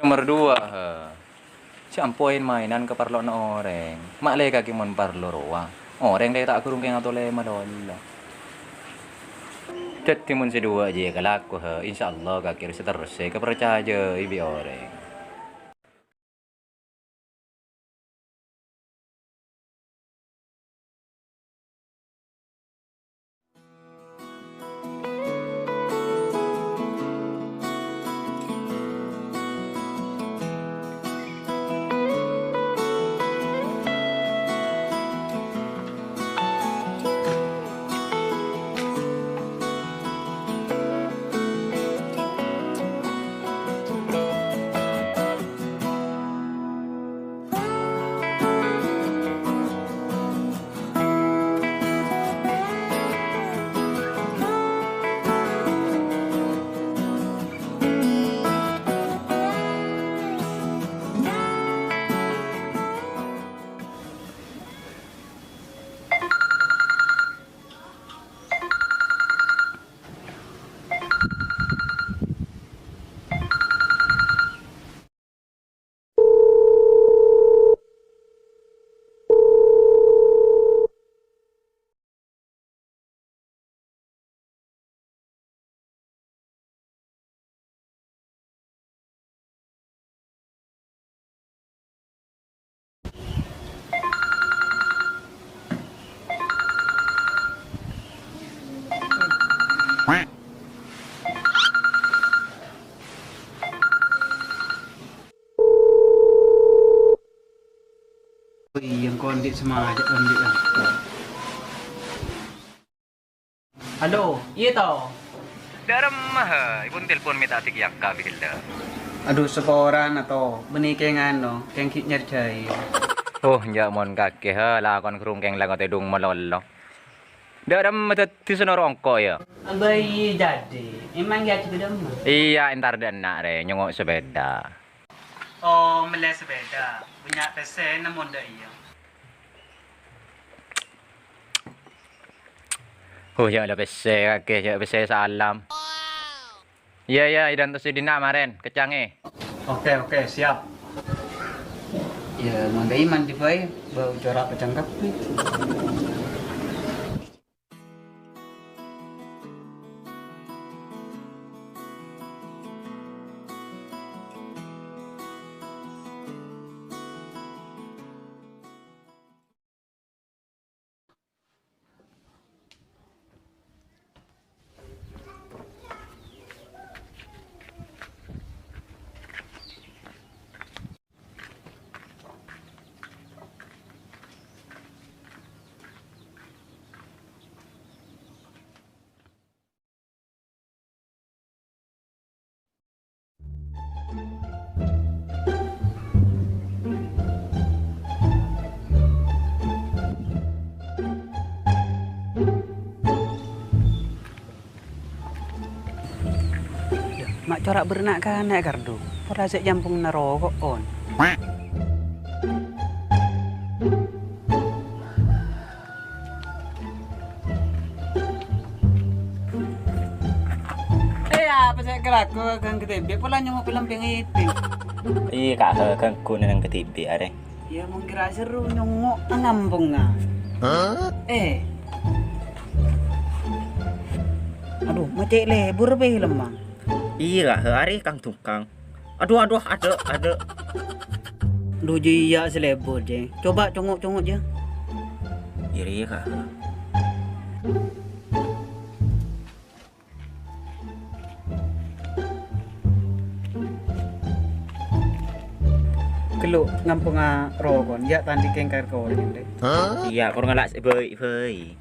Nomor dua, campuin mainan ke parlo na orang. Mak le kaki mon parlo roa. Orang deh tak kurung keng atau le madola. Jadi mun dua aja kalau aku insyaallah kaki terus kepercaya ibi orang. Yang kondit semangat kondit lah. Halo, iya tau. Dalam mah, ibun telepon minta tik yakka bihilda. Aduh seporan atau benikengan no, keng kit nyerjai. Oh, ya mon kaki lakon kurung keng langot edung malolo. Dalam mata tisunor ongko ya. Bayi jadi, emang ya tidak mah. Iya, entar dan nak re nyongok sepeda. Oh, meles sepeda, punya pesen namun dah iya. Oh, ya ada PC kaki, ya PC salam. Iya, iya, idan tu sidina maren, kecange. Oke, siap. Ya, mandai mandi bayi, bau corak pecang kapi. Mak corak berenak kan naik kardu. Pada sek jampung naro kok on. Apa sek kelaku kan ketembe pola nyomok film pengiting. Iya, kak kan kunen yang ketibi are. Ya mau kira seru nyongok ngampung nga. Aduh, macet lebur be lemang. Iya, hari kang tukang. Aduh, ada. Duh jia selebur je. Coba congok-congok je. Iri kak. Kelu ngampung nga rokon. Ya tandi kengkar ko rin. Iya, kurang ngalak bơi.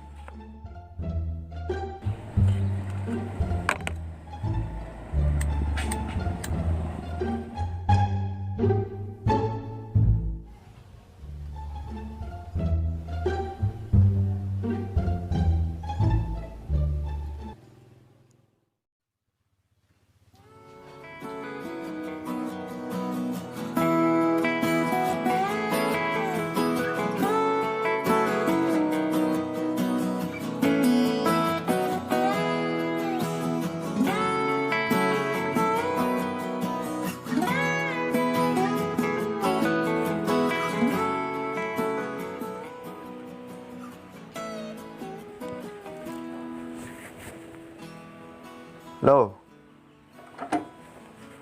Loh.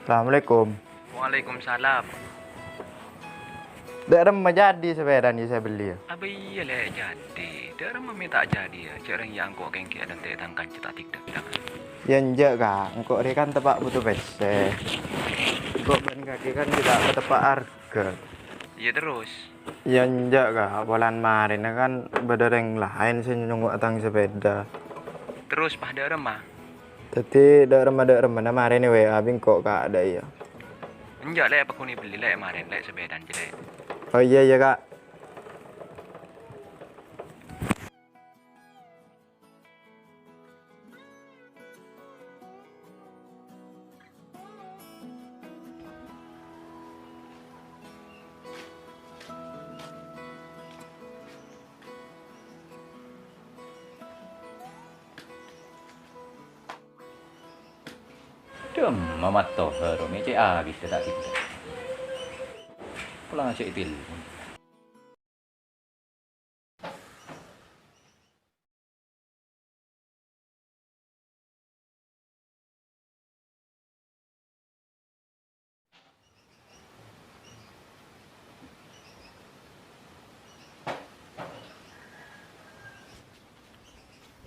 Assalamualaikum. Waalaikumsalam. Dah ma jadi sepeda ni saya beli. Apa iya le jadi? Dia orang meminta jadi ya. Jarang yang kok kengki dan tetangkan cita tidak. Yang jaga, engkau dia kan tepak butuh PC. Engkau ban kaki kan tidak tepak harga. Iya terus. Yang jaga, bulan marin kan berdereng lain saya nunggu atang sepeda. Terus pada remah. Tapi dak remah nama hari ni WA bingkok kak ada ya. Enggak le apa kuni beli le kemarin le sepedan jelek. Oh iya ya kak. Dem mamat toh hero ni cek habis tak tidak. Pulang cek itil.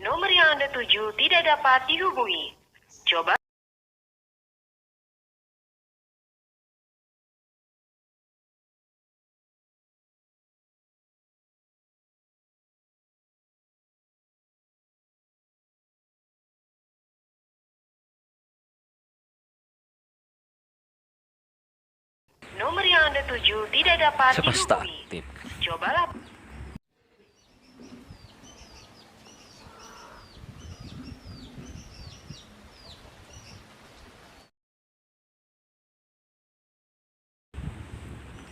Nomor yang Anda tuju tidak dapat dihubungi. Coba. Nomor yang Anda tuju tidak dapat Sepasta dihubungi. aktif. Cobalah.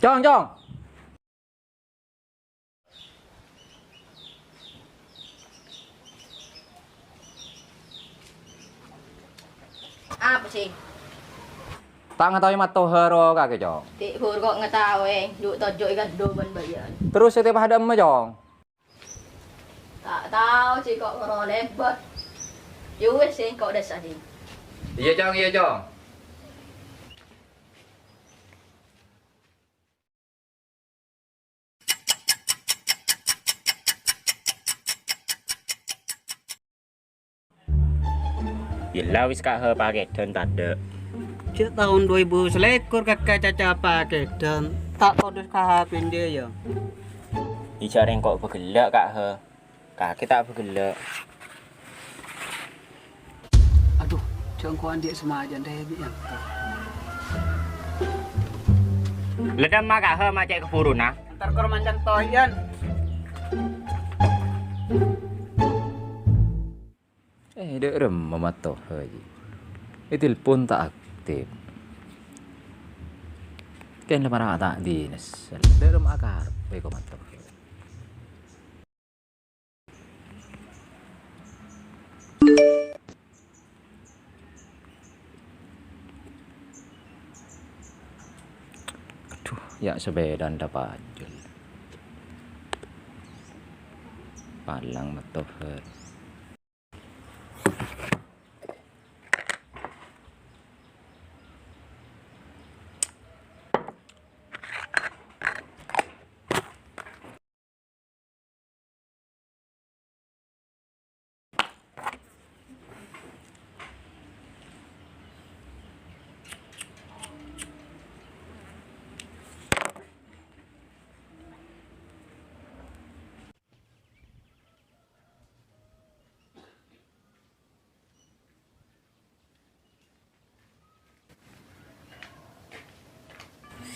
Jong. Apa sih? Tak ngetahui mat toh hero kak Jong. Tik hur kok ngetahui, duk tojok ikan doban bayan. Terus setiap ada emak Jong. Tak tahu sih kok ngoro lebat. Yuwes sih kok dah sadin. Iya Jong. Yelah wis kak he pakai dan tak ada. Cek tahun 2000 selekor kakak caca pakai dan tak kodus kahapin dia ya. Bicara kok bergelak kak he. Kaki tak bergelak. Aduh, jangan kau andik semajan deh ya. Ledam mak kak he macet keburu nah. Ntar kau manjang toyan. Dek rem mamat toh haji. Itil pun tak aktif. Kan lemara tak dinas. Dek rem akar. Baik mamat toh. Aduh, ya sepeda dapat jul. Palang matoher.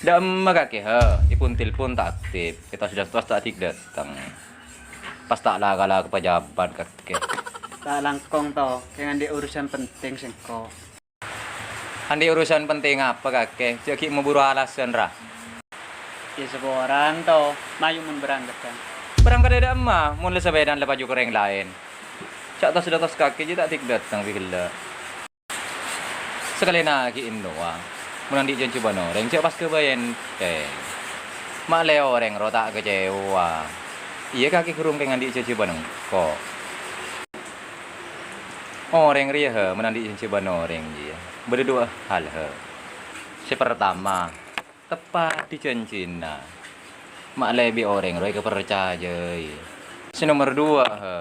Dah magake ha, ipun telepon tak aktif. Kita sudah tuas tak tik datang. Pas tak lah ke pejabat kakek. Tak langkong to, kayak andik urusan penting sengko. Andi urusan penting apa kakek? Jadi mau buru alasan rah. Ya seorang to, mayu mun berangkat kan. Berangkat ada emak, mulai sebedan lepas juga orang lain. Cak tas sudah tas kakek je tak tik datang bigila. Sekali nak ki Indo Munang di jan coba no, reng cak pas kebayan mak leo reng rotak kecewa. Iya kaki kurung kengan di coba nang kok. Orang ria he, menandi cincin orang dia. Berdua hal he. Si pertama, tepat di cincina. Mak lebih orang roy kepercaya. Si nomor dua he.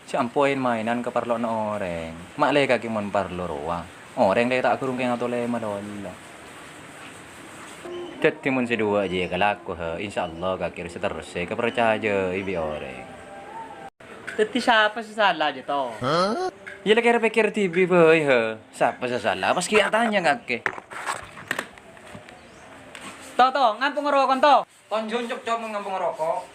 Si ampuin mainan keperluan orang. Mak le kaki mon parlo roa. Orang le tak kurung keng atau le madola. Jadi mun si dua aja kalaku he. Insyaallah kaki seterusnya kepercaya ibi orang. Tadi siapa sih salah aja toh? Ya lagi pikir TV boy he. Siapa salah? Pas kia tanya kaki. Toh, ngampung ngerokok toh? Konjun cok ngampung rokok.